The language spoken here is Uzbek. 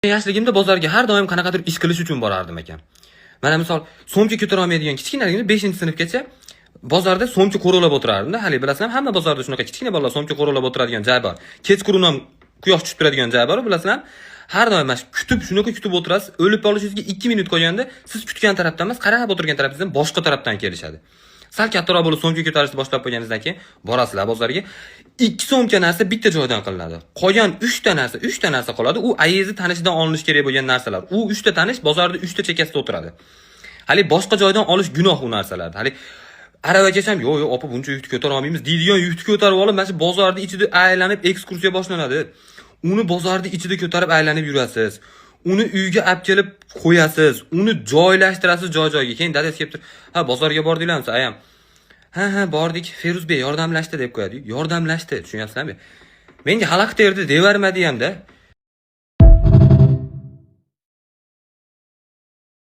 Yoshligimda bozorga har doim qanaqadir ish qilish uchun borardim ekan. Mana misol, so'mcha ko'tara olmaydigan kichkinaligimda 5-sinfgacha bozorda so'mcha qo'roqlab o'tirardim-da. Hali bilasizmi, hamma bozorda shunaqa kichkina bolalar so'mcha qo'roqlab o'tiradigan joy bor. Kechqurun ham quyosh tushib turadigan joy bor, bilasizmi? Har doim mana shunaqa kutib o'tirasiz. O'lib qolishingizga 2 minut qolganda siz kutgan tarafdan emas, qarab o'tirgan tarafingizdan boshqa tarafdan kelishadi. Sal kattaroq bo'lib so'mcha ko'tarishni boshlab qo'yganingizdan keyin borasizlar bozorga. 2 so'mcha narsa bitta joydan qilinadi. Qolgan 3 ta narsa qoladi. U ayizni tanishidan olinish kerak bo'lgan narsalar. U 3 ta tanish bozorda 3 ta chekkasida o'tiradi. Hali boshqa joydan olish gunoh u narsalarni. Hali aravaga ham yo'q, opa buncha yukni ko'tara olmaymiz deydigan yukni ko'tarib olib, mana shu bozorda ichida aylanib ekskursiya boshlanadi. Uni bozorda ichida ko'tarib aylanib yurasiz. Uni uyga olib kelib qo'yasiz. Uni joylashtirasiz joy-joyiga. Keyin dadasi kelib turib, "Ha, bozorga bordinglarmi, ayam?" "Ha, bordik. Feruzbek yordamlashdi" deb qo'yadi. Yordamlashdi, tushunyapsizlarmi? Menga xalaqit erdi devermadi ham-da.